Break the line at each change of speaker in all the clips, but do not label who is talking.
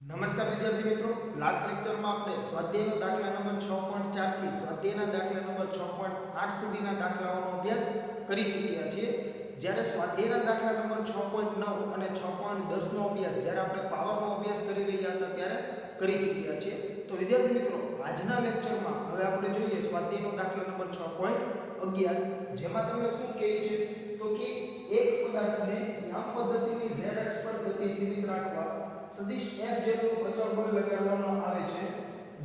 નમસ્કાર વિદ્યાર્થી મિત્રો, લાસ્ટ લેક્ચરમાં આપણે સ્વાધ્યાયનો દાખલા નંબર 6.4 થી સ્વાધ્યાયના દાખલા નંબર 6.8 સુધીના દાખલાઓનો અભ્યાસ કરી ચૂક્યા છીએ. જ્યારે સ્વાધ્યાયના દાખલા નંબર 6.9 અને 6.10 નો અભ્યાસ જ્યારે આપણે પાવરનો અભ્યાસ કરી રહ્યા હતા ત્યારે કરી ચૂક્યા છીએ. તો વિદ્યાર્થી મિત્રો, આજના લેક્ચરમાં હવે આપણે જોઈએ સ્વાધ્યાયનો દાખલા નંબર 6.11, જેમાં તમને શું કહે છે તો કે એક પદાર્થને યામ પદ્ધતિની z અક્ષ પર ગતિ સીમિત રાખવા સદિશ f જેટલું અચળ બળ લગાડવામાં આવે છે,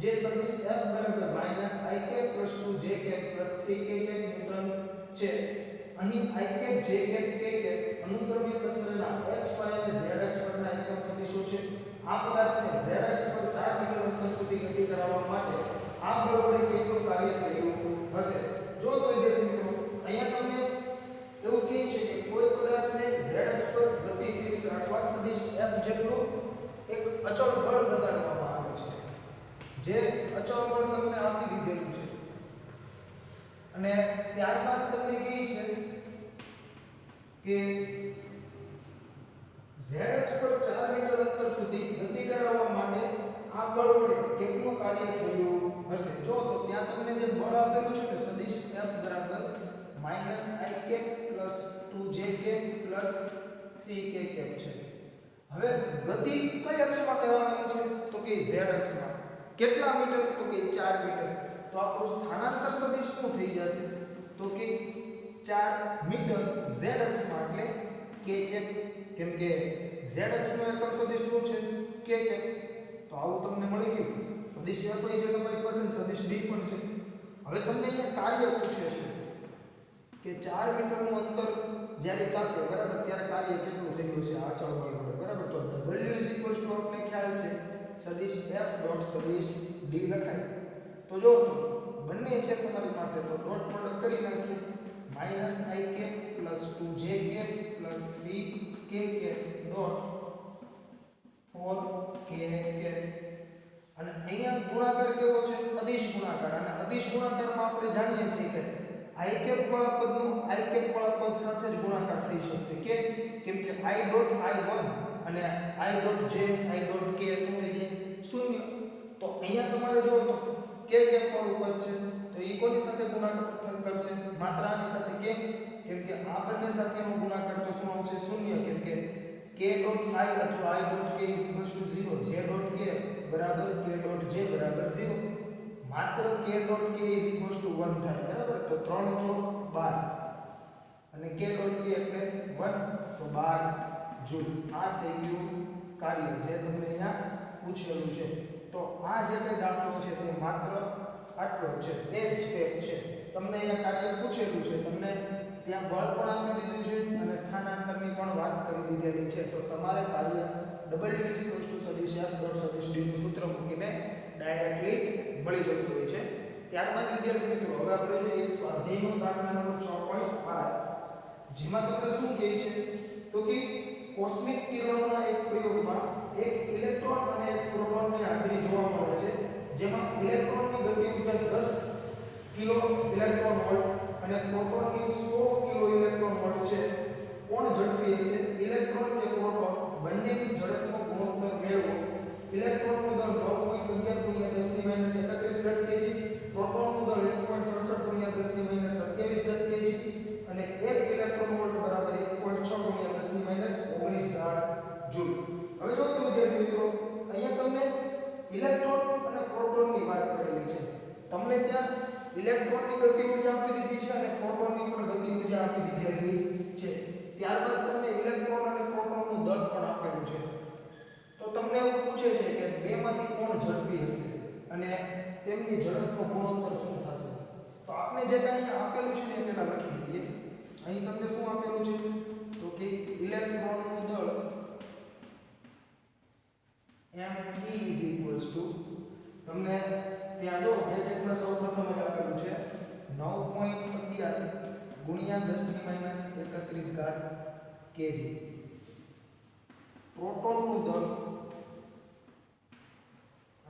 જે સદિશ f બરાબર -i + 2j 3k ન્યૂટન છે. અહીં i j k અનુક્રમ્ય તંત્રના x y અને z અક્ષ પરના એકમ સદિશો છે. આ પદાર્થને z અક્ષ પર 4 મીટર અંતર સુધી ગતિ કરાવવા માટે આ બળ વડે કેટલું કાર્ય કર્યું હશે? જો તો વિદ્યાર્થી મિત્રો, અહીંયા તમને એવું કહે છે કે કોઈ પદાર્થને z અક્ષ પર ગતિ સીમિત રાખવા સદિશ f જેટલું એક અચળ બળ લગાડવામાં આવે છે, જે અચળ બળ તમને આપી દીધેલું છે. અને ત્યારબાદ તમને કહે છે કે z અક્ષ પર 4 મીટર અંતર સુધી ગતિ કરાવવા માટે આ બળ વડે કેટલું કાર્ય થયું હશે? જો તો ત્યાં તમને જે બળ આપેલું છે કે સદિશ f બરાબર -i + 2j + 3k છે. હવે ગતિ કઈ અક્ષમાં કરવાની છે તો કે z અક્ષમાં. કેટલા મીટર તો કે 4 મીટર. તો આપણું સ્થાનાંતર સદિશ શું થઈ જશે તો કે 4 મીટર z અક્ષમાં, એટલે k, કેમ કે z અક્ષનો એકમ સદિશ શું છે k. તો આવું તમને મળી ગયું. સદિશ f છે તમારી પાસે, સદિશ d પણ છે. હવે તમને અહીંયા કાર્ય પૂછે છે કે 4 મીટરનું અંતર જ્યારે કાપે બરાબર ત્યારે કાર્ય કેટલું થયું હશે આ અચળ બળ વડે બરાબર. તો w આપણે ખ્યાલ છે સદિશ f ડોટ સદિશ d લખાય. તો જો બંને છે તમારી પાસે, તો ડોટ પ્રોડક્ટ કરી નાખીએ. -i + 2j + 3k dot 4k. અને અહીંયા ગુણાકાર કેવો છે? અદિશ ગુણાકાર. અને અદિશ ગુણાકારમાં આપણે જાણીએ છીએ કે i વાળા પદનું i વાળા પદ સાથે જ ગુણાકાર થઈ શકશે. કેમ કે i ડોટ i1 અને i dot j i dot k શું થઈ જાય? 0. તો અહીંયા તમારે જો તો k વાળું પદ છે, તો એ કોની સાથે ગુણાકાર કરશે? માત્ર આની સાથે. કેમ કે આ બંને સાથેનો ગુણાકાર તો શું આવશે? 0. કેમ કે k ડોટ i અથવા i dot k 0, j dot k બરાબર k ડોટ j બરાબર 0. માત્ર k ડોટ k 1 થાય બરાબર. તો 3 ચોક 12 અને k ડોટ k એટલે 1, તો 12 જૂલ. આ થઈ ગયું કાર્ય જે તમને અહીંયા પૂછેલું છે. તો આ જે કઈ દાખલો છે તે માત્ર આટલો છે, બે સ્ટેપ છે. તમને અહીંયા કાર્ય પૂછેલું છે, તમને ત્યાં બળ પણ આપી દીધું છે અને સ્થાનાંતરની પણ વાત કરી દીધેલી છે. તો તમારે કાર્ય w સદિશ f ડોટ સદિશ d નું સૂત્ર મૂકીને ડાયરેક્ટલી મળી જતું હોય છે. ત્યારબાદ વિદ્યાર્થી મિત્રો, હવે આપણે જોઈએ સ્વાધ્યાયનો દાખલા નંબર 6.12, જેમાં તમને શું કહે છે તો કે કોસ્મિક કિરણોના એક પ્રયોગમાં એક ઇલેક્ટ્રોન અને એક પ્રોટોનની હાજરી જોવા મળે છે, જેમાં ઇલેક્ટ્રોનની ગતિ ઊર્જા 10 કિલો ઇલેક્ટ્રોન વોલ્ટ અને પ્રોટોનની 100 કિલો ઇલેક્ટ્રોન વોલ્ટ છે. કોણ ઝડપી હશે? ઇલેક્ટ્રોન કે પ્રોટોન બંનેની ઝડપનો ગુણોત્તર મેળવો. ઇલેક્ટ્રોનનું દળ 9.11 × 10⁻31 kg, પ્રોટોનનું દળ 1.67 × 10⁻27 kg અને 1 ઇલેક્ટ્રોન વોલ્ટ બરાબર 1.6 × 10⁻19 જૂલ. હવે જો તો વિદ્યાર્થી મિત્રો, અહીંયા તમને ઇલેક્ટ્રોન અને પ્રોટોનની વાત કરેલી છે. તમને ત્યાં ઇલેક્ટ્રોનની ગતિ ઊર્જા આપી દીધી છે અને પ્રોટોનની પણ ગતિ ઊર્જા આપી દીધેલી છે. ત્યારબાદ તમને ઇલેક્ટ્રોન અને પ્રોટોનનું દળ પણ આપેલું છે. તો તમને એવું પૂછે છે કે બેમાંથી કોણ ઝડપી હશે અને તેમની ઝડપનો ગુણોત્તર શું થશે? તો આપણે જે કંઈ આપેલું છે તે પહેલા લખી દઈએ. અહીં તમને શું આપેલું છે તો કે ઇલેક્ટ્રોનનું દળ me તમને ત્યાં જો બ્રેકેટમાં સૌપ્રથમ જ આપેલું છે 9.11 × 10⁻31 kg. પ્રોટોનનું દળ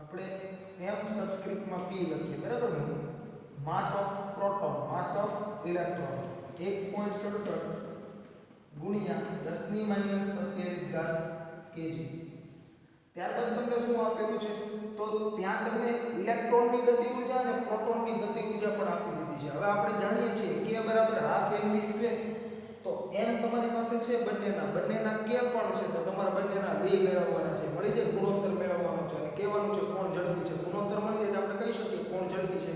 આપણે m સબસ્ક્રિપ્ટમાં p લખીએ બરાબર ને. માસ of proton, mass of electron 1.67 × 10⁻27 kg. આપણે m સબસ્ક્રિપ્ટમાં p લખીએ. એટલે કે 1.67 × 10⁻27 kg. એટલે કે 1.67 × 10⁻27 kg. ત્યારબાદ તમને શું આપેલું છે તો ત્યાં તમને ઇલેક્ટ્રોનની ગતિ ઊર્જા અને પ્રોટોનની ગતિ ઊર્જા પણ આપી દીધી છે. હવે આપણે જાણીએ છીએ કે બરાબર હાફ mv². તો m તમારી પાસે છે બંનેના કે પણ છે તો તમારે બંનેના બે મેળવવાના છે. મળી જાય ગુણોત્તર મેળવવાનો છે અને કહેવાનું છે કોણ ઝડપી છે. ગુણોત્તર મળી જાય તો આપણે કહી શકીએ કોણ ઝડપી છે.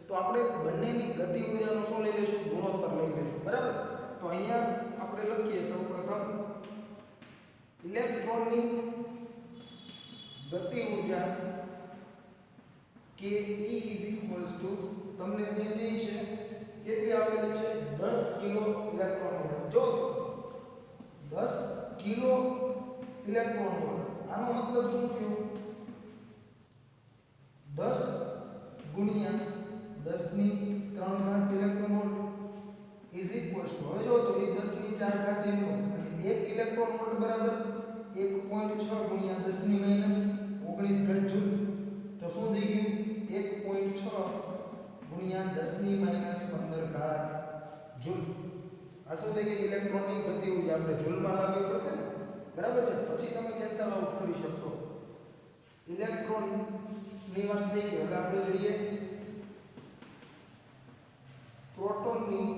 તો આપણે બંનેની ગતિ ઊર્જાનો શું લઈ લઈશું ગુણોત્તર લઈ લઈશું બરાબર. તો અહીંયા આપણે લખીએ સૌપ્રથમ ઇલેક્ટ્રોનની ગતિ ઊર્જા કે E તમને ત્યાં કહે છે કેટલી આપેલી છે 10 કિલો ઇલેક્ટ્રોન વોલ્ટ. જો 10 કિલો ઇલેક્ટ્રોન વોલ્ટ આનો મતલબ શું થયો 10 ગુણ્યા 10 ની 3 ઘાત ઇલેક્ટ્રોન વોલ્ટ હવે જો તો એ 10 ની 4 ઘાત એમનો એટલે 1 ઇલેક્ટ્રોન વોલ્ટ બરાબર 1.6 ગુણ્યા 10 ની માઈનસ 19 ઘાત જૂલ. તો શું થઈ ગયું 1.6 ગુણ્યા 10 ની માઈનસ 15 ઘાત જૂલ. આ શું થઈ ગઈ ઇલેક્ટ્રોનની ગતિ ઊર્જા આપણે જૂલમાં લાવવી પડશે ને બરાબર છે. પછી તમે કેન્સલ આઉટ કરી શકશો. ઇલેક્ટ્રોન ની વાત થઈ ગઈ. હવે આપણે જોઈએ પ્રોટોનની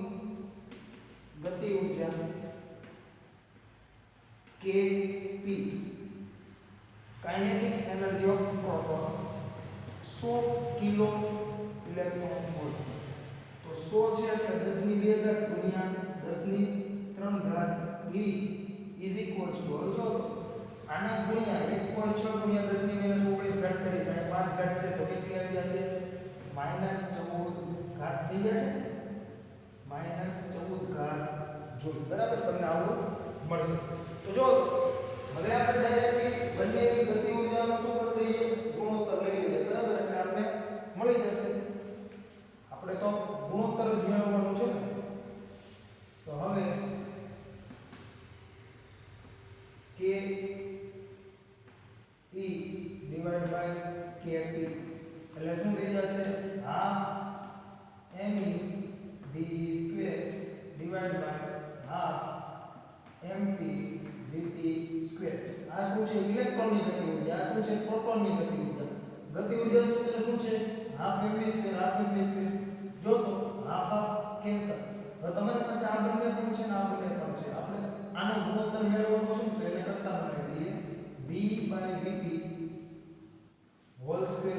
ગતિ ઊર્જા kp kinetic energy of proton 100 kilo electron volt. તો 100 છે એટલે 10 ની 2 ઘાત ગુણ્યા 10 ની 3 ઘાત e ઇઝ ઇક્વલ્સ ટુ જો આના ગુણ્યા 1.6 ગુણ્યા 10 ની માઈનસ 19 ઘાત કરી સાહેબ 5 ઘાત છે તો કેટલી આવી જશે -14 ઘાત થઈ જશે -14 ઘાત જૂલ બરાબર. તમને આવું મળશે. તો જો હવે આપણે ડાયરેક્ટલી બંનેની ગતિ ઊર્જાનો શું કરી દઈએ ગુણોત્તર લઈ લઈએ બરાબર. એટલે આપણે મળી જશે. આપણે તો ગુણોત્તર જ મેળવવાનો છે ને. તો હવે k e divide by kp એટલે શું થઈ જશે half me v² divide by half mt vp². આ શું છે ઇલેક્ટ્રોનની ગતિ ઊર્જા. આ શું છે પ્રોટોનની ગતિ ઊર્જા. ગતિ ઊર્જાનું સૂત્ર શું છે હાફ mv². જો તો હાફ કેન્સલ. હવે તમારી પાસે આ બંને પણ છે ને આ બંને પણ છે. આપણે આનો ગુણોત્તર મેળવવાનો છે તો એને કરતા બનાવી દઈએ v/vp²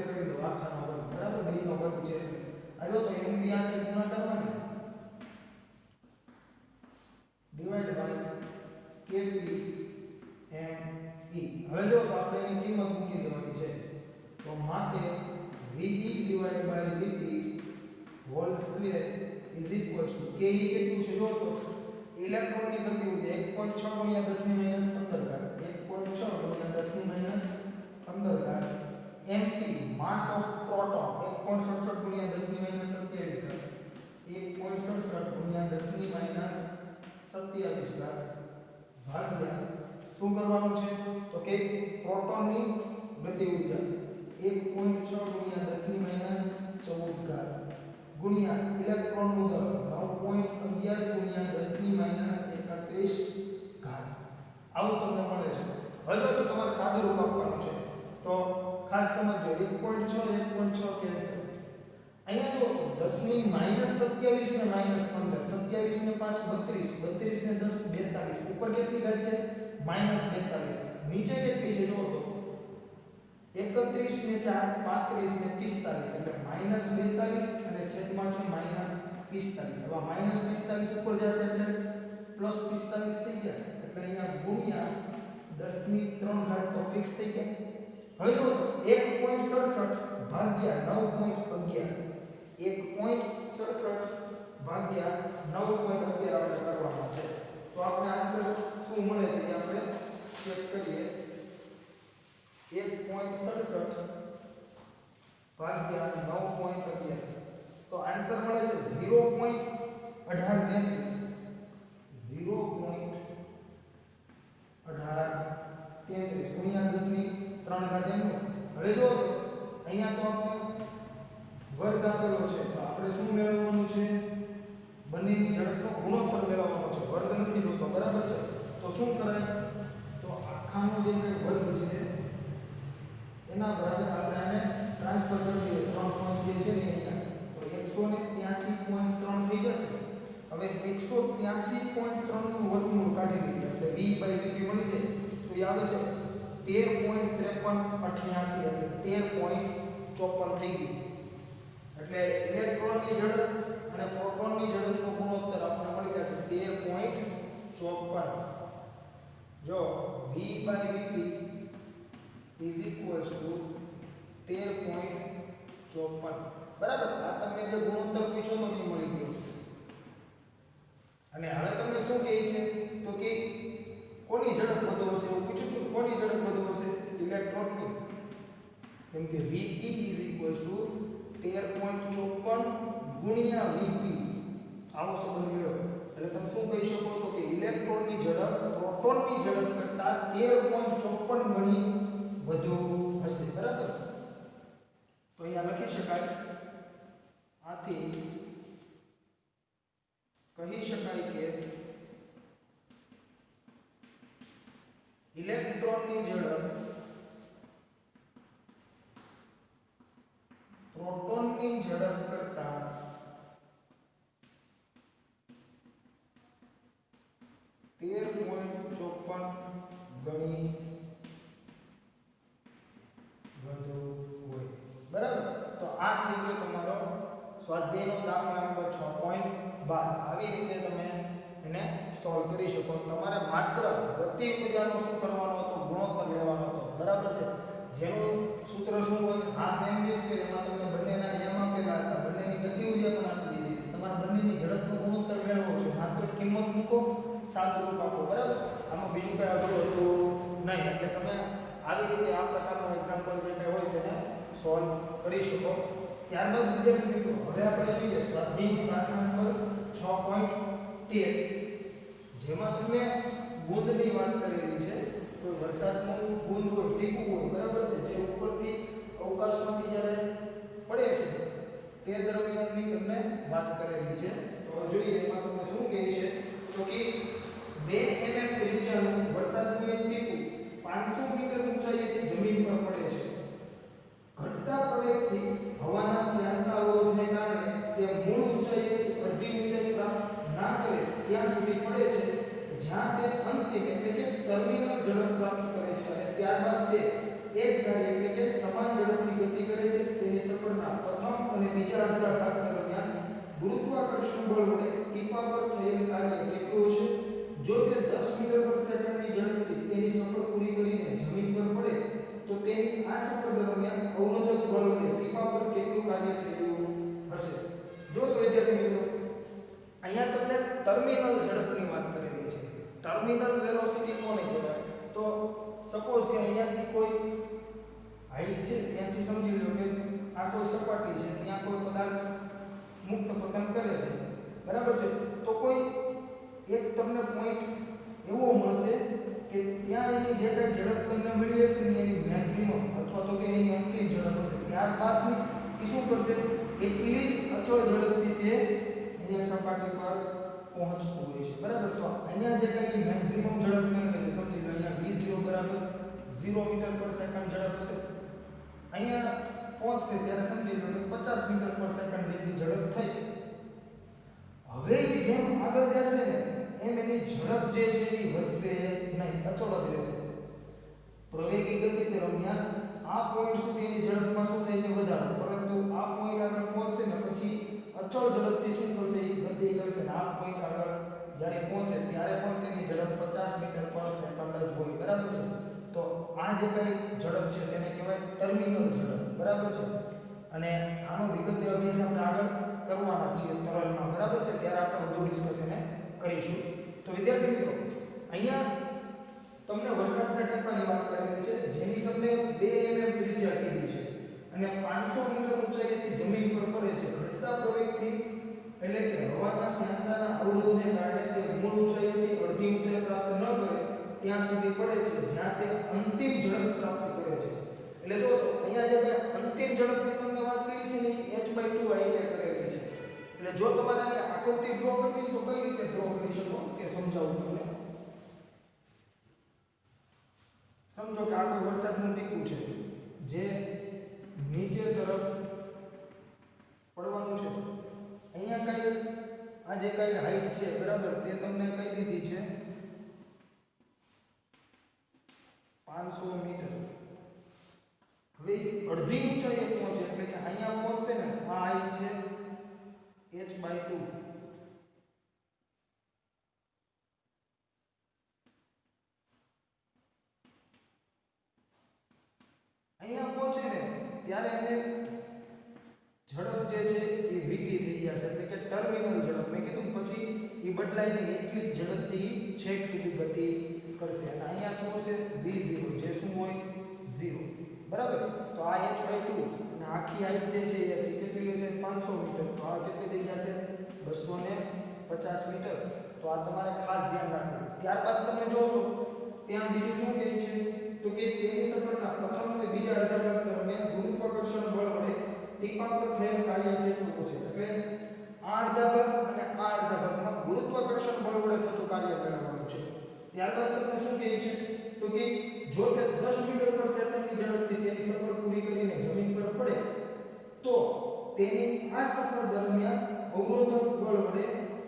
કરી દો આખાનો વર્ગ બરાબર. b નો વર્ગ છે આ જો તો mb આ છે ગુણાકાર માં ડિવાઇડ બાય kp me. હવે જો તો આપણે એની કિંમત મૂકી દેવાની છે. તો માટે ve divide by vp² is equals to ke કેટલું છે જો તો ઇલેક્ટ્રોનની ગતિ ઊર્જા 1.6 ગુણ્યા 10 ની માઈનસ 15 ઘાત 1.6 ગુણ્યા 10 ની માઈનસ 15 ઘાત mt માસ ઓફ પ્રોટોન 1.67 ગુણ્યા 10 ની માઈનસ 27 ઘાત 1.67 ગુણ્યા 10 ની માઈનસ 27 ઘાત ભાગ્યા શું કરવાનું છે તો કે પ્રોટોનની ગતિ ઊર્જા 1.6 ગુણ્યા 10 ની માઈનસ 14 ઘાત ગુણ્યા ઇલેક્ટ્રોનનું દળ 9.11 ગુણ્યા 10 ની માઈનસ 31 ઘાત. આવું તમને મળે છે. હવે તો તમારે સાદું રૂપ આપવાનું છે. તો ખાસ સમજો 1.6 કેન્સલ. અહીંયા જો 10 ની માઈનસ 27 ને માઈનસ 15 27 ને 5 32 32 ને 10 42 ઉપર કેટલી ઘાત છે -42. નીચે કેટલી છે જો તો 31 ને 4 35 ને 45 એટલે -42 અને છેદમાં છે -45. હવે -45 ઉપર જશે એટલે +45 થઈ ગયા. એટલે અહીંયા ગુણ્યા 10 ની 3 ઘાત તો ફિક્સ થઈ ગયા. હવે જો 1.67 ભાગ્યા 9.11 1.67 ભાગ્યા 9.11 આપણે કરવાના છે. તો આપણે આન્સર શું મળે છે એ આપણે ચેક કરીએ. 1.67 ભાગ્યા 9.11 તો આન્સર મળે છે 0.1833 ગુણ્યા 10 ની 3 ઘાત એમનું. હવે જો અહીંયા તો આપણે વર્ગ આપેલો છે તો આપણે શું મેળવવાનું છે બંનેની ઝડપનો ગુણોત્તર મેળવવાનો છે. વર્ગ નથી જોતો બરાબર છે. તો શું કરાય તો આખાનો જે વર્ગ છે જે છે ને અહીંયા તો 183.3 થઈ જશે. હવે 183.3 નું વર્ગમૂળ કાઢી લઈએ એટલે v/vp મળી જાય તો એ આવે છે 13.5388 એટલે 13.54 થઈ ગયું. એટલે ઇલેક્ટ્રોનની ઝડપ અને પ્રોટોનની ઝડપનો ગુણોત્તર આપણને મળી જશે 13.54. જો v/vp is equals to 13.54. બરાબર. આ તમને જે ગુણોત્તર પૂછ્યો તો એ મળી ગયો. અને હવે તમને શું કહે છે તો કે કોની ઝડપ વધુ હશે એવું પૂછ્યું તો કોની ઝડપ વધુ હશે ઇલેક્ટ્રોનની. કેમ કે ve is equals to 13.54 ગુણ્યા vp આવો સંબંધ મેળવો એટલે તમે શું કહી શકો તો કે ઇલેક્ટ્રોનની ઝડપ પ્રોટોનની ઝડપ કરતા 13.54 ગણી વધુ હશે. બરાબર. તો અહીંયા લખી શકાય આથી કહી શકાય કે ઇલેક્ટ્રોનની ઝડપ પ્રોટોનની ઝડપ કરતા 13.54 ગણી વધુ હોય. બરાબર. તો આ થઈ ગયો તમારો સ્વાધ્યાયનો દાખલા નંબર 6.12. આવી રીતે તમે એને સોલ્વ કરી શકો. તમારે માત્ર ગતિ ઉર્જાનો શું કરવાનો હતો ગુણોત્તર લેવાનો હતો. બરાબર છે. જેનું સૂત્ર શું હોય હાફ mv સ્ક્વેર એમાં તમને બંનેના m આપેલા હતા. બંનેની ગતિ ઉર્જા પણ આપી દીધી. તમારે બંનેની ઝડપનો ગુણોત્તર મેળવવો છે. માત્ર કિંમત મૂકો સાદુરૂપ આપો. બરાબર. આમાં બીજું કઈ આગળ હતું નહીં. એટલે તમે આવી રીતે આ પ્રકારનો એક્ઝામ્પલ જે કઈ હોય તેને સોલ્વ કરી શકો. ત્યારબાદ વિદ્યાર્થી મિત્રો હવે આપણે જોઈએ સ્વાધ્યાય દાખલા નંબર 6.13 જેમાં તમને બુંદની વાત કરેલી છે. કોઈ વરસાદનું બુંદ હોય ટીપું હોય. બરાબર છે. જે ઉપરથી અવકાશમાંથી જ્યારે પડે છે તે દરમિયાનની તમને વાત કરેલી છે. તો જોઈએ એમાં તમને શું કહે છે તો કે 2 mm ત્રિજ્યાનું વરસાદનું એક ટીપું 500 મીટર ઊંચાઈએથી જમીન પર પડે છે. ઘટતા પ્રવેગથી હવાના શ્યાનતા અવરોધને કારણે તે મૂળ ઊંચાઈએથી અડધી ઊંચાઈ પ્રાપ્ત ના કરે ત્યાં સુધી પડે છે જ્યાં તે અંતિમ એટલે કે ટર્મિનલ ઝડપ પ્રાપ્ત કરે છે અને ત્યારબાદ તે એક ધારી એટલે કે સમાન ઝડપથી ગતિ કરે છે. તેની સફળતા પ્રથમ અને બીજા અડધા ભાગ દરમિયાન ગુરુત્વાકર્ષણ બળ વડે ટીપા પર થયેલ કાર્ય કેટલું હશે? જો તે 10 મીટર પર સેકન્ડની ઝડપથી તેની સફળ પૂરી કરીને જમીન પર પડે તો તેની આ સફર દરમિયાન અવરોધક બળ વડે ટીપા પર કેટલું કાર્ય થયું હશે? જો તો વિદ્યાર્થી મિત્રો અહીંયા તમને ટર્મિનલ ઝડપની વાત કરેલી છે. ટર્મિનલ વેલોસિટી કોને કહેવાય? તો સપોઝ કે અહીંયાથી કોઈ હાઈટ છે ત્યાંથી સમજી લો કે આ કોઈ સપાટી છે ત્યાં કોઈ પદાર્થ મુક્ત પતન કરે છે. બરાબર છે. તો કોઈ એક તમને પોઈન્ટ એવો મળશે કે ત્યાં એની જે કઈ ઝડપ તમને મળી હશે ને એની મેક્સિમમ અથવા તો કે એની અંતિમ ઝડપ હશે. ત્યારબાદની એ શું કરશે એટલી અચળ ઝડપથી તે અહીંયા સપાટી પર પહોંચતું હોય છે. બરાબર. તો અહીંયા જે કઈ મેક્સિમમ ઝડપ મેળવે છે સમજી લો અહીંયા v0 બરાબર 0 મીટર પર સેકન્ડ ઝડપ હશે. અહીંયા પહોંચશે ત્યારે સમજી લો કે 50 મીટર પર સેકન્ડ જેટલી ઝડપ થઈ. હવે એ જેમ આગળ જશે ને એમ એની ઝડપ જે છે એ વધશે નહીં, અચળ જ રહેશે. પ્રવેગી ગતિ દરમિયાન આ પોઈન્ટ સુધી એની ઝડપમાં શું થાય છે વધારો, પરંતુ આ પોઈન્ટ આગળ પહોંચશે ને પછી અચળ ઝડપથી શું કરશે એ ગતિ કરશે ને આ પોઈન્ટ આગળ જ્યારે પહોંચે ત્યારે પણ તેની ઝડપ 50 મીટર પર સેકન્ડ જ હોય. બરાબર છે. તો આ જે કઈ ઝડપ છે તેને કહેવાય ટર્મિનલ ઝડપ. બરાબર છે. અને આનો વિગતે અભ્યાસ આપણે આગળ કરવાના છીએ તરલમાં. બરાબર છે. ત્યારે આપણે વધુ ડિસ્કશન કરીશું. તો વિદ્યાર્થી મિત્રો અહીંયા તમને વરસાદના ટીપાની વાત કરેલી છે જેની તમને 2 mm ત્રિજ્યા કીધી છે અને 500 મીટર ઊંચાઈથી જમીન પર પડે છે. ઘટતા પ્રવેગથી એટલે કે હવાના શ્યાનતાના અવરોધને કારણે તે મૂળ ઊંચાઈથી અડધી ઊંચાઈ પ્રાપ્ત ન કરે ત્યાં સુધી પડે છે જ્યાં તે અંતિમ ઝડપ પ્રાપ્ત કરે છે. એટલે જો અહીંયા જે અંતિમ ઝડપની તમને વાત કરી છે ને એ h/2 આઈડિયા કરેલી છે. એટલે જો તમારે આની આકૃતિ ડ્રો કરવી તો કઈ રીતે ડ્રો કરી શકો તે સમજાવું તમને. સમજો કે આ કોઈ વરસાદનું ટીપું છે જે નીચે તરફ જે કઈ હાઈટ છે બરાબર તે તમને કઈ દીધી છે 500 મીટર. હવે અડધી ઊંચાઈએ પહોંચે એટલે કે અહીંયા પહોંચશે ને આ હાઈટ છે h/2. અહીંયા પહોંચે ને ત્યારે એને ઝડપ જે છે એ vt થઈ જશે એટલે કે ટર્મિનલ ઝડપ. મેં કીધું પછી એ બદલાય નહીં એટલી ઝડપથી છેક સુધી ગતિ કરશે. અને અહીંયા શું હશે v0 જે શું હોય 0 બરાબર. તો આ h/2 અને આખી હાઈટ જે છે એ કેટલી હશે 500 મીટર. તો આ કેટલી થઈ જશે 250 મીટર. તો આ તમારે ખાસ ધ્યાન રાખવું. ત્યારબાદ તમે જોવો ત્યાં બીજું શું કહે છે તો કે તેની સફળતા પ્રથમ અને બીજા અડધા ભાગ દરમિયાન ગુરુત્વાકર્ષણ બળ વડે ટીપા પર થયેલ કાર્ય કેટલું હશે. એટલે આ અડધા ભાગ અને આ અડધા ભાગમાં ગુરુત્વાકર્ષણ બળ વડે થતું કાર્ય મેળવવાનું છે. ત્યારબાદ તમને શું કહે છે તો કે જો તે 10 મીટર પર સેકન્ડની ઝડપથી તેની સફર પૂરી કરીને જમીન પર પડે તો તેની આ સફર દરમિયાન અવરોધક બળ વડે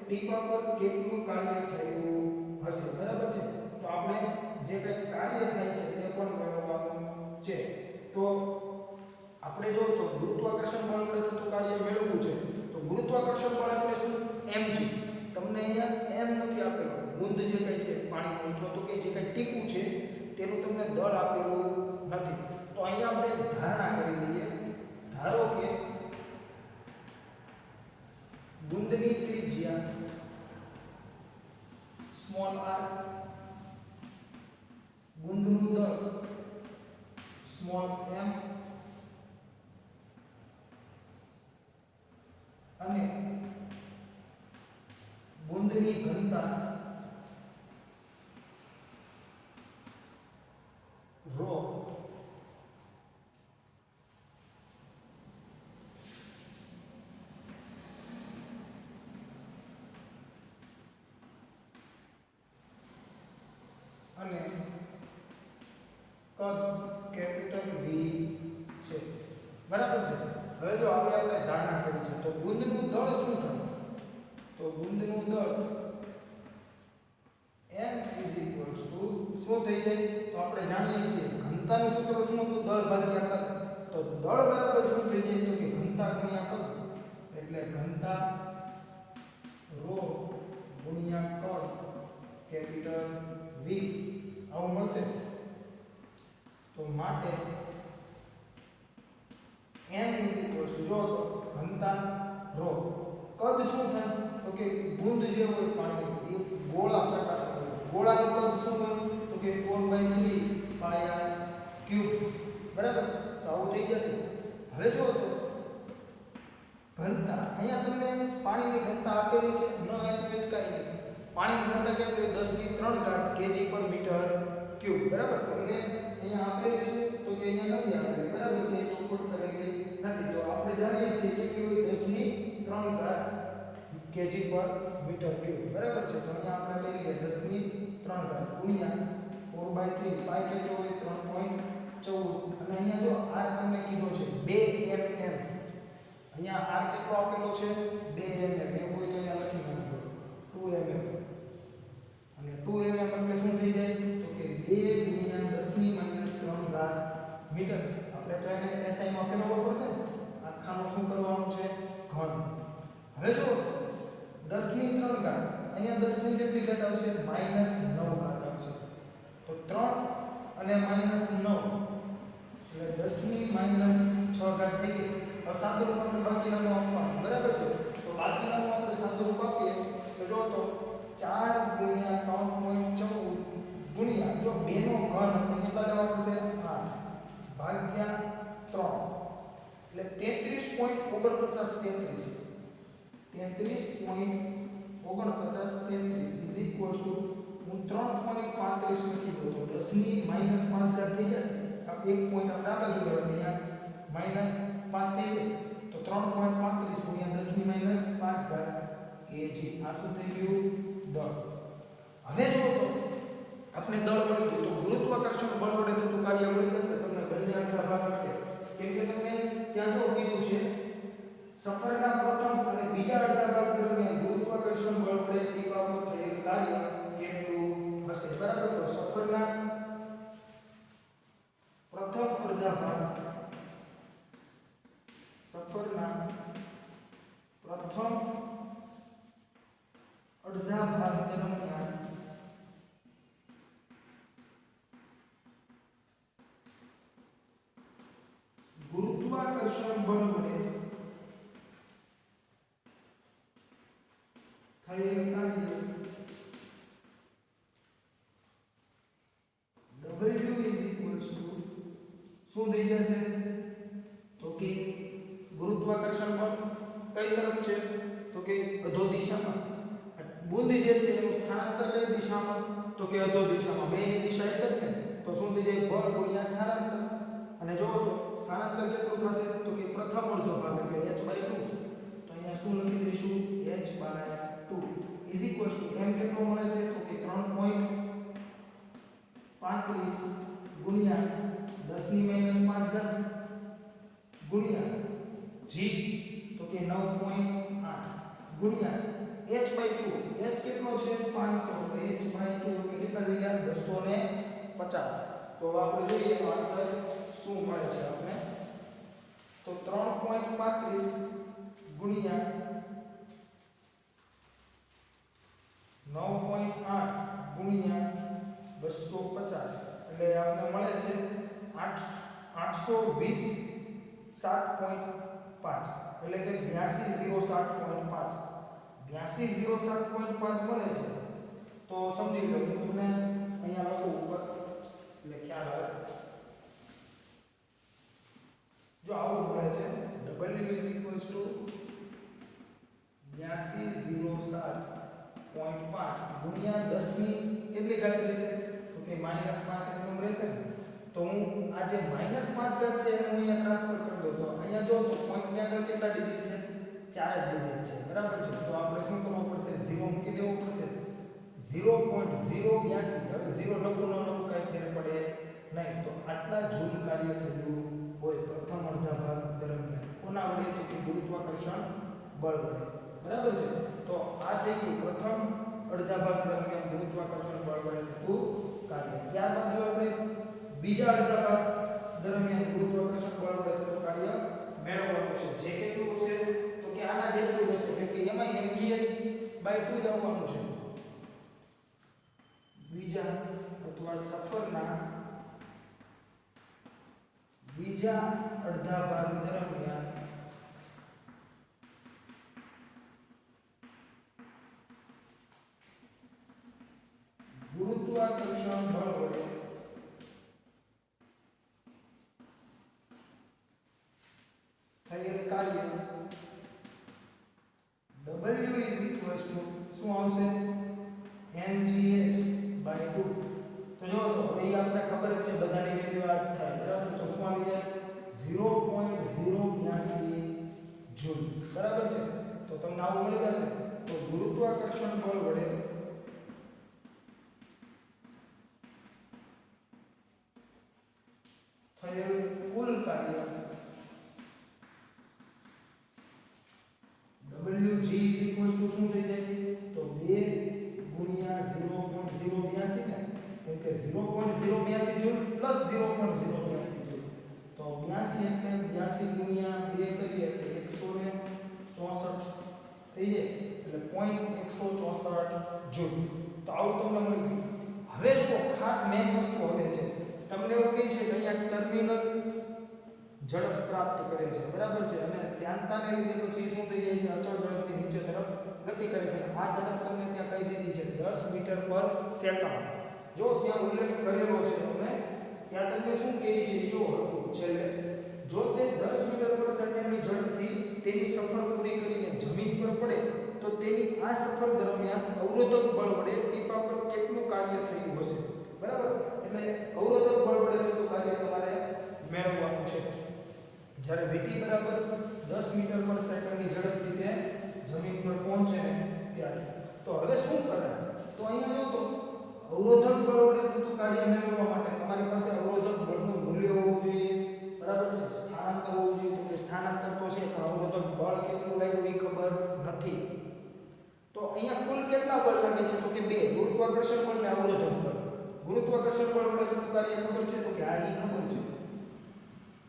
ટીપા પર કેટલું કાર્ય થયું હશે. બરાબર છે. તો આપણે જે કંઈ કાર્ય થાય છે તે પણ મેળવવાનું છે. તો આપણે જો તો ગુરુત્વાકર્ષણ બળ વડે થતું કાર્ય મેળવવું છે તો ગુરુત્વાકર્ષણ બળ એટલે શું mg. તમને અહીંયા m નથી આપેલું. બુંદ જે કંઈ છે પાણીનું અથવા તો કે જે કંઈ ટીપું છે તેનું તમને દળ આપેલું નથી. તો અહીંયા આપણે ધારણા કરી લઈએ. ધારો કે બુંદની ત્રિજ્યા સ્મોલ r, બુંદનું દળ સ્મોલ m અને બુંદની ઘનતા rho અને કદ કેપિટલ V છે. બરાબર છે. હવે જો આપણે ધારણા કરી છે તો બુંદનું દળ શું થાય તો બુંદનું દળ m શું થઈ જાય તો આપણે જાણીએ છીએ ઘનતાનું સૂત્ર શું હતું દળ ભાગ્યા કદ. તો દળ બરાબર શું થઈ જાય તો કે ઘનતા ગુણ્યા કદ. એટલે ઘનતા rho ગુણ્યા કદ કેપિટલ V આવું મળશે. તો માટે m જો ઘનતા rho કદ શું થાય તો કે બુંદ જે હોય પાણીનું એ ગોળા પ્રકારનો હોય. ગોળાનું કદ શું હોય તો કે 4/3 pi r ક્યુબ. બરાબર. તો આવું થઈ જશે. હવે જો તો ઘનતા અહીંયા તમને પાણીની ઘનતા આપેલી છે ન આપેલી કાંઈ નહીં. પાણીની ઘનતા કેટલી 10⁻³ kg/મીટર ક્યુબ. બરાબર. તમને અહીંયા આપેલી છે તો કે અહીંયા નથી આપેલી. બરાબર. કે ચોખવટ કરેલી નથી. તો આપણે જાણીએ છીએ કેટલી હોય 10⁻³ kg/મીટર ક્યુબ. બરાબર છે. તો અહીંયા આપણે લઈ લઈએ 10⁻³ ગુણ્યા 4/3 પાઈ કેટલો હોય 3.14 અને અહીંયા જો r તમને કીધો છે 2 mm. અહીંયા r કેટલો આપેલો છે 2 mm. એ હોય તો અહીંયા લખી નાખજો 2 mm. અને 2 mm એટલે શું થઈ જાય તો કે 2 ગુણ્યા 10⁻³ મીટર. આપણે તો એને SI માં ફેરવવો પડશે ને. આખાનો શું કરવાનું છે ઘન. હવે જો 10⁻³ અહીંયા 10 ની કેટલી ઘાત આવશે -9 ઘાત આવશે. તો 3 અને -9 એટલે 10⁻6 ઘાત થઈ ગઈ. હવે સાદુરૂપ આપણે બાકીનાનું આપવાનું. બરાબર છે. તો બાકીનાનું આપણે સાદુરૂપ આપીએ તો જો તો 4 ગુણ્યા 3.14 ગુણ્યા જો 2 નો ઘન આપણે કેટલા લેવા પડશે 8 ભાગ્યા 3 એટલે 33.49 હું 3.35 લખી દઉં તો 10⁻5 ઘાત થઈ જશે. આ એક પોઈન્ટ આપણે આ બાજુ લેવા અહીંયા -5 થઈ જાય તો 3.35 ગુણ્યા 10⁻5 ઘાત kg. આ શું થઈ ગયું દળ. હવે જો તો આપણે દળ મળી ગયું તો ગુરુત્વાકર્ષણ બળ વડે થતું કાર્ય મળી જશે તમને બંને અડધા ભાગ માટે. કેમ કે તમે ત્યાં જો કીધું છે સફરના પ્રથમ અને બીજા અડધા ભાગ દરમિયાન ગુરુત્વાકર્ષણ બળ વડે ટીપા પર થયેલ કાર્ય કેટલું હશે? બરાબર. તો સફરના પ્રથમ અડધા ભાગ સફરના પ્રથમ અડધા ભાગ દરમિયાન ગુરુત્વાકર્ષણ બળ વડે થયેલ કાર્ય W શું થઈ જશે? તો કે ગુરુત્વાકર્ષણ બળ કઈ તરફ છે? તો કે અધો દિશામાં. બુંદ જે છે એનું સ્થાનાંતર કઈ દિશામાં? તો કે અધો દિશામાં. બેની દિશા એક જ ને, તો શું થઈ જાય? બળ ગુણ્યા સ્થાનાંતર. અને જો તો સ્થાનાંતર કેટલું થશે? તો કે પ્રથમ અડધો ભાગ એટલે h/2. તો અહીંયા શું લખી દઈશું? h/2 is equal to m કેટલો મળે છે? તો કે 3.35 ગુણ્યા 10 - 5 ઘાત ગુણ્યા g તો કે 9.8 ગુણ્યા h/2. h કેટલો છે? 500. તો h/2 એટલે કેટલા થઈ ગયા? 250. તો આપણે જોઈએ તો આન્સર શું મળે છે આપણે? તો 3.35 ગુણ્યા 9.8 ગુણ્યા 250 એટલે આપણે મળે છે 820 7.5 એટલે કે 8207.5 8207.5 મળે છે. તો સમજી લો હું તમને અહીંયા લખું ઉપર એટલે ખ્યાલ આવે. જો આવું મળે છે W = 8207.5 ગુણ્યા 10 ની કેટલી ઘાત રહેશે? તો કે -5 એકમ રહેશે ને. તો હું આ જે -5 ઘાત છે એને હું અહીંયા ટ્રાન્સફર કરી દઉં. તો અહીંયા જો તો પોઈન્ટ ની આગળ કેટલા ડિજિટ છે? 4 જ ડિજિટ છે. બરાબર છે. તો આપણે શું કરવું પડશે? 0 મૂકી દેવું પડશે. 0.082. હવે 0 લખું ન લખું કઈ ફેર પડે નહીં. તો આટલા જૂલ કાર્ય થયું હોય પ્રથમ અડધા ભાગ દરમિયાન. કોના વડે? તો કે ગુરુત્વાકર્ષણ બળ વડે. બરાબર છે. તો આ થઈ ગયું પ્રથમ અડધા ભાગ દરમિયાન ગુરુત્વાકર્ષણ બળ વડે થતું કાર્ય. ત્યારબાદ આપણે બીજા અડધા ભાગ દરમિયાન ગુરુત્વાકર્ષણ બળ વડે થતું કાર્ય મેળવવાનું છે. જે કેટલું છે? તો કે આના જેટલું હશે. કેમ કે એમાં mgh/2 જ આવવાનું છે. બીજા અથવા સફરના બીજા અડધા ભાગ દરમિયાન ગુરુત્વાકર્ષણ બળ વડે થયેલ કાર્ય W = શું આવશે? mgh/2. તો જો તો હવે આપણે ખબર જ છે બધાની વેલ્યુ આ થાય. બરાબર. તો શું આવી જાય? 0.082 જૂલ. બરાબર છે. તો તમને આવું મળી જશે. તો ગુરુત્વાકર્ષણ બળ વડે થયેલ કુલ કાર્ય WG = શું થઈ જાય? તો 2 ગુણ્યા 0.082 ને, કેમ કે 0.082 જૂલ પ્લસ 0.082 જૂલ. તો 82 એટલે 82 ગુણ્યા 2 કરીએ એટલે 164 થઈ જાય. એટલે 0.164 જૂલ. તો આવું તમને મળી ગયું. હવે જો ખાસ મેઇન વસ્તુ હવે છે તમને એવું કહે છે કે અહીંયા ટર્મિનલ ઝડપ પ્રાપ્ત કરે છે. બરાબર છે. અને શ્યાનતાને લીધે પછી શું થઈ જાય છે? અચળ ઝડપથી નીચે તરફ ગતિ કરે છે. આ ઝડપ તમને ત્યાં કહી દીધી છે 10 મીટર/સેકન્ડ. જો ત્યાં ઉલ્લેખ કરેલો છે તમને ત્યાં તમને શું કહે છે? જો છેલ્લે જો તે 10 મીટર/સેકન્ડની ઝડપથી તેની સફર પૂરી કરીને જમીન પર પડે તો તેની આ સફર દરમિયાન અવરોધક બળ વડે ટીપા પર કેટલું કાર્ય થયું હશે? બરાબર. એટલે અવરોધક બળ વડે થતું કાર્ય તમારે મેળવવાનું છે. જ્યારે vt બરાબર 10 મીટર/સેકન્ડની ઝડપથી તે જમીન પર પહોંચે ને ત્યારે. તો હવે શું કરે? તો અહીંયા જો તો અવરોધક બળ વડે થતું કાર્ય મેળવવા માટે તમારી પાસે અવરોધક બળનું મૂલ્ય હોવું જોઈએ. બરાબર છે. સ્થાનાંતર હોવું જોઈએ. તો કે સ્થાનાંતર તો છે પણ અવરોધક બળ નથી. તો અહીંયા કુલ કેટલા બળ લાગે છે તો કે બે, ગુરુત્વાકર્ષણ બળ અને અવરોધક બળ. ગુરુત્વાકર્ષણ બળ વડે થતું કાર્ય ખબર છે તો કે આ ઈ ખબર છે.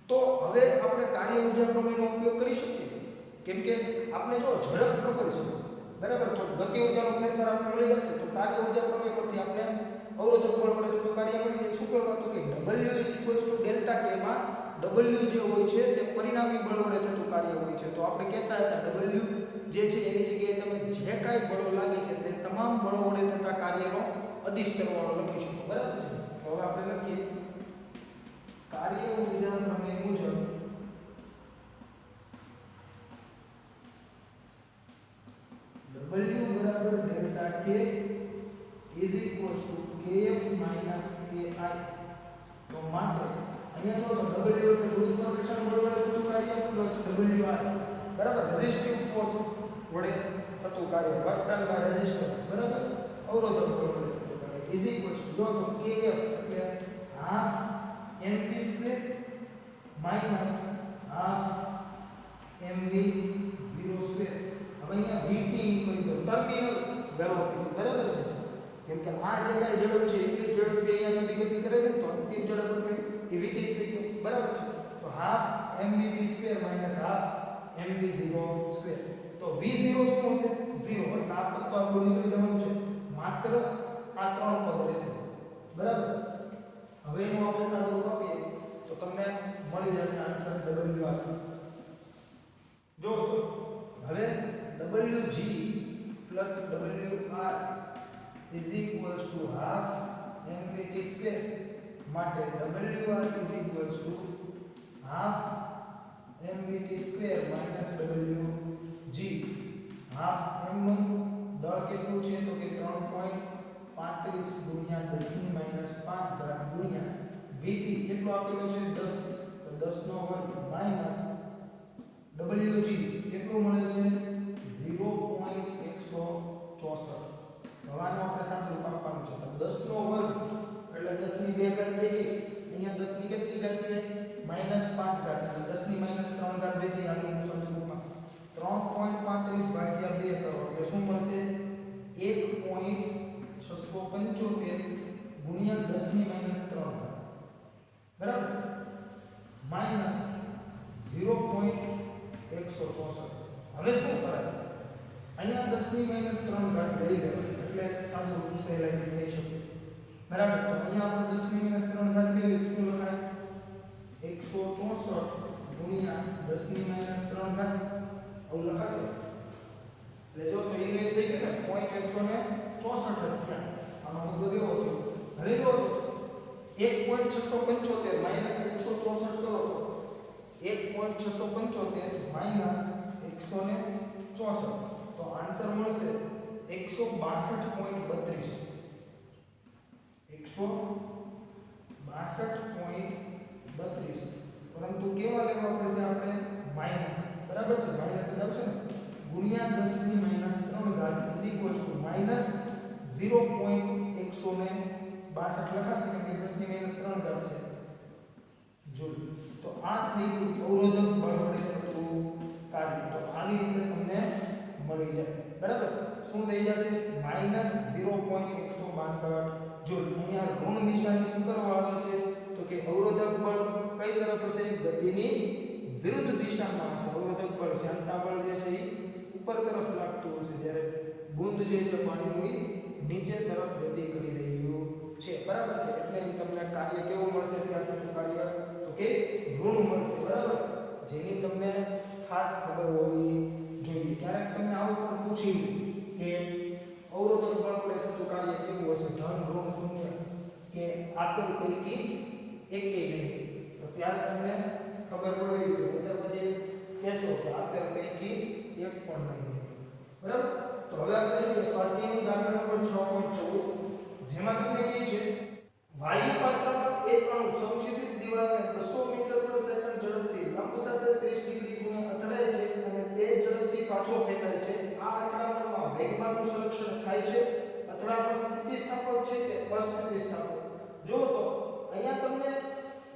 તો હવે આપણે કાર્ય ઊર્જા પ્રમેયનો ઉપયોગ કરી શકીએ. કેમ કે આપણે જો ઝડપ ખબર છે બરાબર, તો ગતિ ઊર્જાનો ફેરફાર આપણે મળી જશે. તો કાર્ય ઊર્જા પ્રમેય પરથી આપણે અવરોધક બળ વડે થતું કાર્ય મળી જાય. શું કરવા તો કે W ડેલ્ટા કે માં W જે હોય છે તે પરિણામી બળ વડે થતું કાર્ય હોય છે. તો આપણે કહેતા હતા W જે છે એની જગ્યાએ તમે જે કાંઈ બળો લાગે છે તે તમામ બળો વડે થતા કાર્યનો અદિશ સરવાળો લખી શકો. બરાબર છે. તો હવે આપણે લખીએ કાર્ય ઊર્જા પ્રમેય મુજબ W બરાબર delta K is equal to kF minus ki. તો માટે અહીંયા જો W એટલે ગુરુત્વાકર્ષણ બળ વડે થતું કાર્ય પ્લસ WR બરાબર રેઝિસ્ટિવ ફોર્સ વડે થતું કાર્ય વર્ક ડન બાય રેઝિસ્ટન્સ બરાબર અવરોધક બળ વડે થતું કાર્ય is equal to જો તો kF એટલે half mv square minus half mv 0 square. હવે અહીંયા vt કરી દો ટર્મિનલ વેલોસિટી બરાબર છે. કેમ કે આ જે કાંઈ ઝડપ છે એટલી ઝડપથી અહીંયા સુધી ગતિ કરે છે તો અંતિમ ઝડપ એટલે એ vt થઈ ગયો બરાબર છે. તો half mv square minus half mv 0 square. તો v0 શું છે 0 એટલે આ પદ તો આપણું નીકળી જવાનું છે. માત્ર આ ત્રણ પદ રહેશે બરાબર. હવે એનું આપણે સાદું રૂપ આપીએ તો તમને મળી જશે આન્સર WR. જો હવે WG plus WR is equals to half mvt square માટે WR is equals to half mvt square minus WG. half m નું દળ કેટલું છે તો કે 3.35 ગુણ્યા 10 ની માઈનસ 5 ઘાત ગુણ્યા vt કેટલો આપેલો છે 10 તો 10 નો વર્ગ માઈનસ WG કેટલું મળે છે 0.164. હવાનો આપણે સાદું રૂપ આપવાનું છે. તો 10 નો વર્ગ એટલે 10 ની 2 ઘાત થઈ ગઈ. અહીંયા 10 ની કેટલી ઘાત છે -5 ઘાત એટલે 10 ની -3 ઘાત બેથી આવી સાદું રૂપમાં 3.35 ભાગ્યા 2 કરો એટલે શું મળશે 1.675 ગુણ્યા 10 ની -3 ઘાત બરાબર માઈનસ 0.164. હવે શું કરાય અહીંયા 10 ની -3 ઘાત લઈ લેવાય એટલે સાદું રૂપ સહેલાઈથી થઈ શકે બરાબર. તો અહીંયા આપણે 10 ની -3 ઘાત લેવી શું લખાય 164 ગુણ્યા 10 ની -3 ઘાત આવું લખાશે. એટલે જો તો એ થઈ ગયું ને 0.164 થયા. આનો મુદ્દો એવો હતો. હવે જો 1.675 માઈનસ 164 કરો 1.675 માઈનસ 164 તો આન્સર મળશે 162.32. 162.32 પરંતુ કેવા લેવા પડશે આપણે માઈનસ બરાબર છે માઈનસ જ આવશે ને ગુણ્યા 10 ની -3 ઘાત ઇઝ ઇક્વલ ટુ માઈનસ 0.162 લખાશે કેમ કે 10 ની -3 ઘાત છે જૂલ. તો આ થઈ ગયું અવરોધક બળ વડે થતું કાર્ય. તો આવી રીતે તમને મળી જાય બરાબર. શું થઈ જશે -0.162 જૂલ. અહીંયા ઋણ નિશાની શું કરવા આવે છે તો કે અવરોધક બળ કઈ તરફ હશે ગતિની વિરુદ્ધ દિશામાં હશે. અવરોધક બળ શાંતા બળ જે છે એ ઉપર તરફ લાગતું હશે જ્યારે બુંદ જે છે પાણીનું એ નીચે તરફ ગતિ કરી રહ્યું છે બરાબર છે. એટલે તમને કાર્ય કેવું મળશે ત્યારનું કાર્ય તો કે ઋણ મળશે બરાબર જેની તમને ખાસ ખબર હોવી જોઈએ. ક્યારેક તમને આવું પણ પૂછ્યું કે અવરોધક બળ વડે થતું કાર્ય કેવું હશે ધન ઋણ શૂન્ય કે આપેલ પૈકી એકેય નહીં તો ત્યારે તમને ખબર પડવી જોઈએ. નહીતર પછી કહેશો કે આપેલ પૈકી એક પણ નહીં બરાબર. તો હવે આપણે જોઈએ સ્વાધ્યાયનો દાખલા નંબર 6.14 જેમાં તમને કહે છે વાયુ પાત્રમાં એક અણુ સંક્ષિપ્ત દિવાલને 200 મીટર પર સેકન્ડ ઝડપથી લંબ સાથે 30 ડિગ્રી ખૂણે અથડાય છે અને તે ઝડપથી પાછો ફેંકાય છે. આ અથડામણમાં વેગમાનનું સંરક્ષણ થાય છે. અથડામણ સ્થિતિસ્થાપક છે કે અસ્થિતિસ્થાપક. જો તો અહીંયા તમને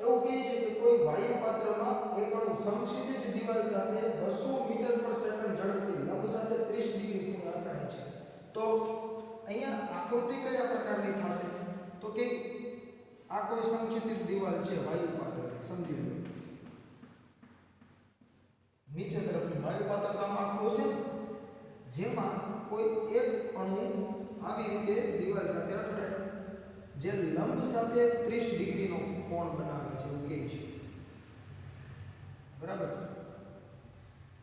એવું કહે છે કે કોઈ વાયુ પાત્રમાં એક અણુ સમક્ષિતિજ દિવાલ સાથે 200 મીટર પર સેકન્ડ ઝડપથી લંબ સાથે 30 ડિગ્રી ખૂણે અથડાય છે. તો અહીંયા આકૃતિ કયા પ્રકારની થશે? તો કે આ કોઈ સમક્ષિતિજ દિવાલ છે વાયુ પાત્ર, સમજી લો. નીચે તરફની વાયુ પાત્ર આમ આખું છે, જેમાં કોઈ એક અણુ આવી રીતે દિવાલ સાથે અથડાય, જે લંબ સાથે 30 ડિગ્રીનો કોણ બનાવે છે એવું કહે છે. બરાબર?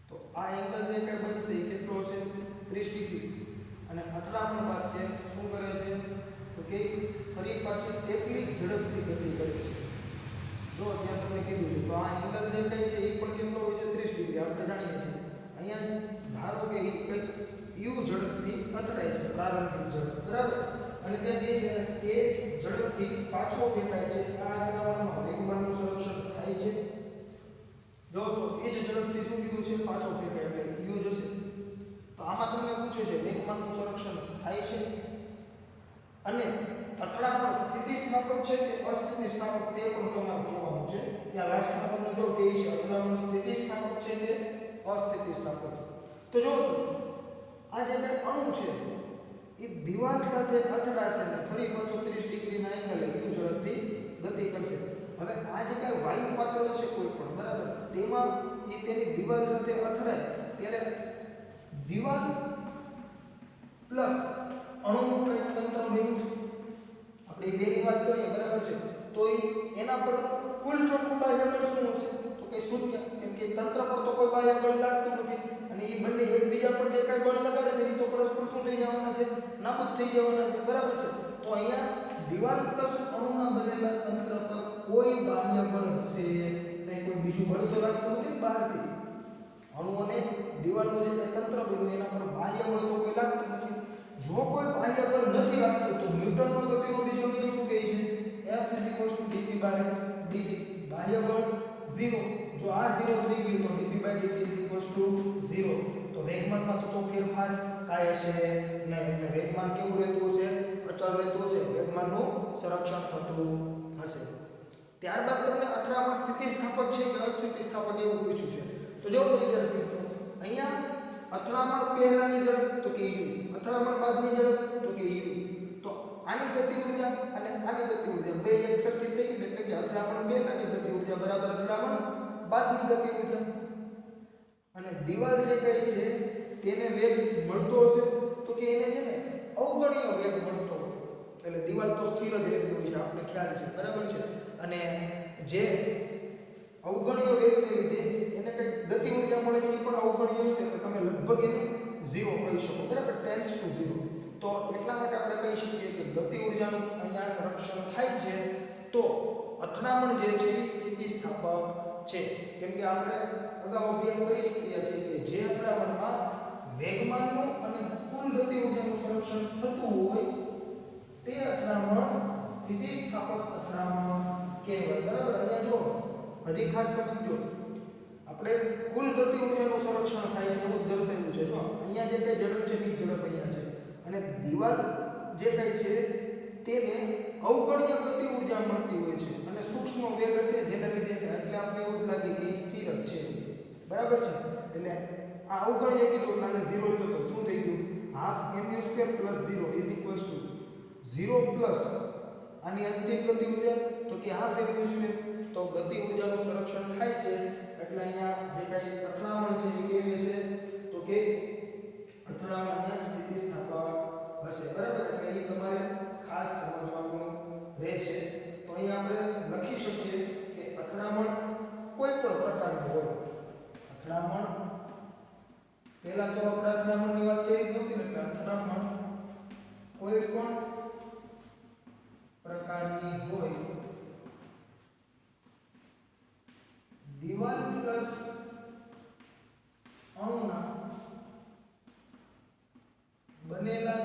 તો આ એંગલ જે કઈ બનશે એ કેટલો છે? 30 ડિગ્રી. અને અથડામણ બાદ તે શું કરે છે? તો કે ફરી પાછી એટલી જ ઝડપથી ગતિ કરે છે. જો ત્યાં તમને કીધું છે તો આ એંગલ જે કઈ છે એ પણ કેટલો હોય છે? 30 ડિગ્રી. આપણે જાણીએ છીએ. અહીંયા ધારો કે એ કંઈક યુ ઝડપથી અથડાય છે, પ્રારંભિક ઝડપ. બરાબર? અને ત્યાં જે છે એ ઝડપથી પાછો ફેંકાય છે. આ અથડામણમાં વેગમાનનું સંરક્ષણ થાય છે. જો તો એ જ ઝડપથી શું કીધું છે? પાછો ફેંકાય એટલે યુ જશે. તો આમાં તમને પૂછ્યું છે વેગમાનનું સંરક્ષણ થાય છે અને અથડામણ સ્થિતિસ્થાપક છે કે અસ્થિતિસ્થાપક તે પણ તમારે કહેવાનું છે. ત્યાં લાસ્ટમાં તમને જો કહે છે અથડામણ સ્થિતિસ્થાપક છે કે અસ્થિતિસ્થાપક. તો જો આ જે કઈ અણુ છે એ દિવાલ સાથે અથડાશે અને ફરી પાછો 30 ડિગ્રીના એંગલે યુ ઝડપથી ગતિ કરશે. હવે આ જે કઈ વાયુ પાત્ર છે કોઈ પણ, બરાબર, તેમાં એ તેની દિવાલ સાથે અથડાય ત્યારે દિવાલ પ્લસ અણુનું કઈ તંત્ર બન્યું છે. આપણે બેની વાત કરીએ, બરાબર છે, તો એના પર કુલ ચોખ્ખું બાહ્ય બળ શું હશે? તો કે શૂન્ય, કેમ કે તંત્ર પર તો કોઈ બાહ્ય બળ લાગતું નથી અને એ બંને એકબીજા પર જે કઈ બળ લગાડે છે એ તો પરસ્પર શું થઈ જવાના છે? નાબૂદ થઈ જવાના છે. બરાબર છે? તો અહીંયા દિવાલ પ્લસ અણુના બનેલા તંત્ર પર કોઈ બાહ્ય બળ હશે નહીં. કોઈ બીજું બળ તો લાગતું નથી બહારથી. અણુઓને દિવાલનું જે તંત્ર બન્યું એના પર બાહ્ય બળ તો કોઈ લાગતું નથી. જો કોઈ બાહ્ય બળ નથી લાગતું તો ન્યૂટનનો ગતિનો બીજો નિયમ શું કહે છે? F dp/dt. બાહ્ય બળ 0. જો આ 0 થઈ ગયું તો dp/dt 0. તો વેગમાનમાં તો ફેરફાર કાંઈ હશે નહીં. એટલે વેગમાન કેવું રહેતું હશે? અચળ રહેતું હશે. વેગમાનનું સંરક્ષણ થતું હશે. ત્યારબાદ તમને અથડામણ સ્થિતિસ્થાપક છે કે અસ્થિતિસ્થાપક એવું પૂછ્યું છે. તો જો વિદ્યાર્થી મિત્રો, અહીંયા અથડામણ પહેલાની ઝડપ તો કે u, અથડામણ બાદની ઝડપ તો કે u. તો આની ગતિ ઊર્જા અને આની ગતિ ઊર્જા બે એક સરખી થઈ ગઈ, એટલે કે અથડામણ પહેલાની ગતિ ઊર્જા બરાબર અથડામણ બાદની ગતિ ઊર્જા. અને દિવાલ જે કઈ છે તેને વેગ મળતો હશે તો કે એને છે ને અવગણીય વેગ મળતો હોય. એટલે દિવાલ તો સ્થિર જ રહેતી હોય છે, આપણે ખ્યાલ છે. બરાબર છે? અને જે અવગણીય વેગને લીધે એને કઈ ગતિ ઊર્જા મળે છે એ પણ અવગણીય હશે, તો તમે લગભગ એને 0 કહી શકો. બરાબર? Tends to 0. તો એટલા માટે આપણે કહી શકીએ કે ગતિ ઊર્જાનું અહીંયા સંરક્ષણ થાય છે. તો અથડામણ જે છે એ સ્થિતિસ્થાપક છે. કેમ કે આપણે અગાઉ અભ્યાસ કરી ચૂક્યા છીએ કે જે અથડામણમાં વેગમાનનું અને કુલ ગતિ ઊર્જાનું સંરક્ષણ થતું હોય તે અથડામણ સ્થિતિસ્થાપક અથડામણ કહેવાય. બરાબર? અહીંયા જો હજી ખાસ સમજો, આપણે કુલ ગતિ ઊર્જાનું સંરક્ષણ થાય છે એવું દર્શાવ્યું છે. જો અહીંયા જે કઈ ઝડપ છે એ ઝડપ અહીંયા છે અને દિવાલ જે કઈ છે તેને અવગણીય ગતિ ઊર્જા મળતી હોય છે અને સૂક્ષ્મ વેગ હશે જેના લીધે એટલે આપણે એવું લાગે કે એ સ્થિર જ છે. બરાબર છે? એટલે આ અવગણીય કીધું એટલે આને 0 લીધો તો શું થઈ ગયું? ½ mu² + 0 પ્લસ આની અંતિમ ગતિ ઊર્જા તો કે ½ mu². તો ગતિ ઊર્જાનું સંરક્ષણ થાય છે એટલે અહીંયા જે કઈ અથડામણ છે એ કેવી હશે? તો કે અથડામણ અહીંયા સ્થિતિસ્થાપક હશે. બરાબર? એટલે એ તમારે ખાસ સમજવાનું રહેશે. તો અહીંયા આપણે લખી શકીએ કે અથડામણ કોઈ પણ પ્રકારનું હોય. અથડામણ પહેલા તો આપણે અથડામણની વાત કરી નહોતી ને, એટલે અથડામણ કોઈ પણ પ્રકારની હોય, દિવાલ પ્લસ અણુના બનેલા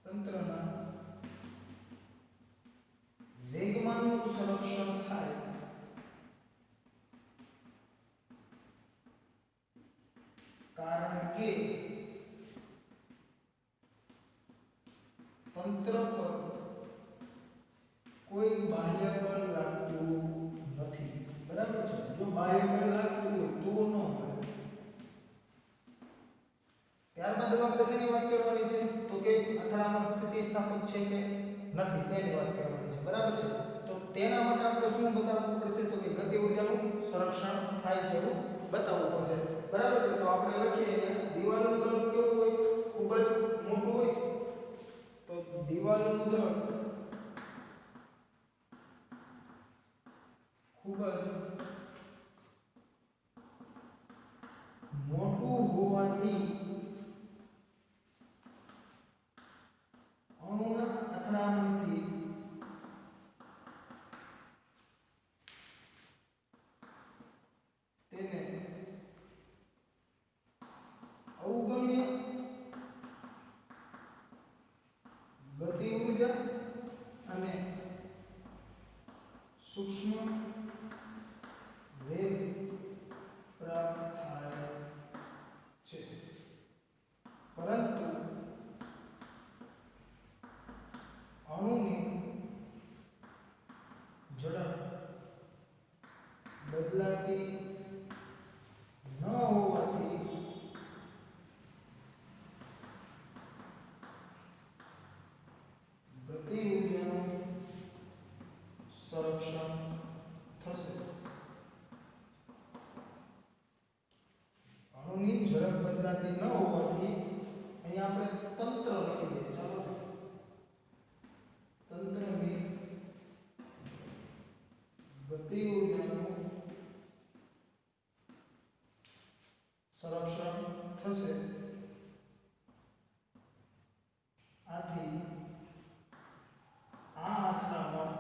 તંત્રના વેગમાનનું સંરક્ષણ થાય કારણ કે તંત્ર પર કોઈ બાહ્ય બળ લાગતું નથી, બરાબર છે? જો બાહ્ય બળ લાગતું હોય તો ન મળે. ત્યારબાદ આપણે શેની વાત કરવાની છે? તો કે અથડામણ સ્થિતિસ્થાપક છે કે નથી તેની વાત કરવાની છે, બરાબર છે? તો તેના માટે આપણે શું બતાવવું પડશે? તો કે ગતિ ઊર્જાનું સંરક્ષણ થાય છે એવું બતાવવું પડશે, બરાબર છે? તો આપણે લખીએ અહીંયા દિવાલનું દળ કેવું હોય? ખૂબ જ મોટું હોય. તો દિવાલનું દળ ખૂબ જ મોટું હોવાથી અણુના અથડામણથી તેને અવગણીય ગતિ ઊર્જા અને સૂક્ષ્મ વેગ પ્રાપ્ત થાય છે, પરંતુ અણુની ઝડપ બદલાતી ન હોવાથી ગતિ ઊર્જાનું સંરક્ષણ થશે. અણુની ઝડપ બદલાતી ન હોવાથી અહીંયા આપણે તંત્ર લખી દઈએ. ચાલો, તંત્રની ગતિ ઊર્જાનું સંરક્ષણ થશે. આથી આ અથડામણ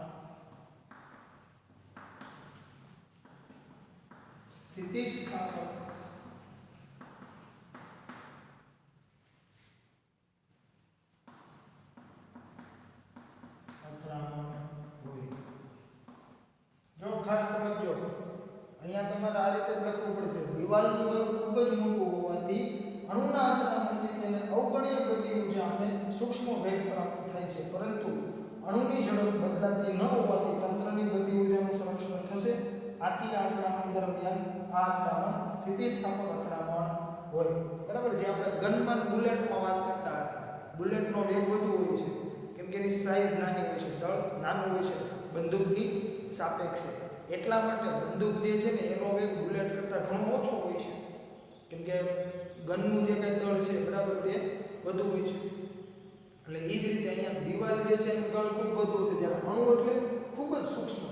સ્થિતિસ્થાપક અથડામણ હોય. જો ખાસ સમજો, અહીંયા તમારે આ રીતે જ લખવું પડશે. દિવાલનું દળ ખૂબ જ મોટું હોવાથી અણુના અથડામણથી તેને અવગણીય ગતિ ઊર્જા અને સૂક્ષ્મ વેગ પ્રાપ્ત થાય છે, પરંતુ અણુની ઝડપ બદલાતી ન હોવાથી તંત્રની ગતિ ઊર્જાનું સંરક્ષણ થશે. આથી આ અથડામણ દરમિયાન આ અથડામણ સ્થિતિસ્થાપક અથડામણ હોય, બરાબર? જે આપણે ગનમાં બુલેટમાં વાત કરતા હતા, બુલેટનો વેગ વધુ હોય છે કેમ કે એની સાઈઝ નાની હોય છે, દળ નાનું હોય છે બંદૂકની સાપેક્ષે. એટલા માટે બંદૂક જે છે ને એનો વેગ બુલેટ કરતાં ઘણો ઓછો હોય છે, કેમ કે ગનનું જે કંઈ દળ છે, બરાબર, તે વધુ હોય છે. એટલે એ જ રીતે અહીંયા દિવાલ જે છે એનું દળ ખૂબ વધુ છે, જ્યારે અણુ એટલે ખૂબ જ સૂક્ષ્મ.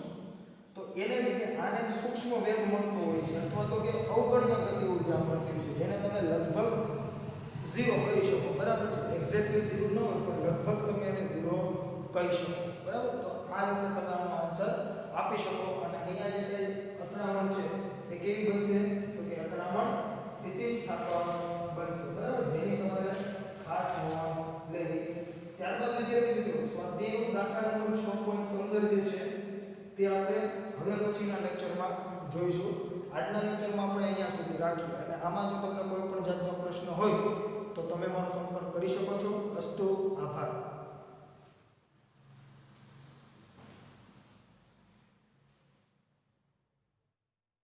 તો એને લીધે આને સૂક્ષ્મ વેગ મળતો હોય છે, અથવા તો કે અવગણ્ય ગતિ ઊર્જા મળતી હોય છે, જેને તમે લગભગ 0 કહી શકો, બરાબર છે? એક્ઝેક્ટલી 0 ન હોય પણ લગભગ તમે એને 0 કહી શકો, બરાબર? તો આ રીતે તમે આનો આન્સર આપી શકો. અને અહીંયા જે કંઈ અથડામણ છે તે કેવી બનશે? તો કે અથડામણ સ્થિતિસ્થાપક બનશે, બરાબર? જેની તમારે ખાસ નોંધ લેવી. ત્યારબાદ વિદ્યાર્થી મિત્રો, સ્વાધ્યાયનો દાખલા નંબર 6.15 જે છે તે આપણે હવે પછીના લેક્ચરમાં જોઈશું. આજના લેક્ચરમાં આપણે અહીંયા સુધી રાખીએ, અને આમાં જો તમને કોઈ પણ જાતનો પ્રશ્ન હોય તો તમે મારો સંપર્ક કરી શકો છો. અસ્તુ, આભાર.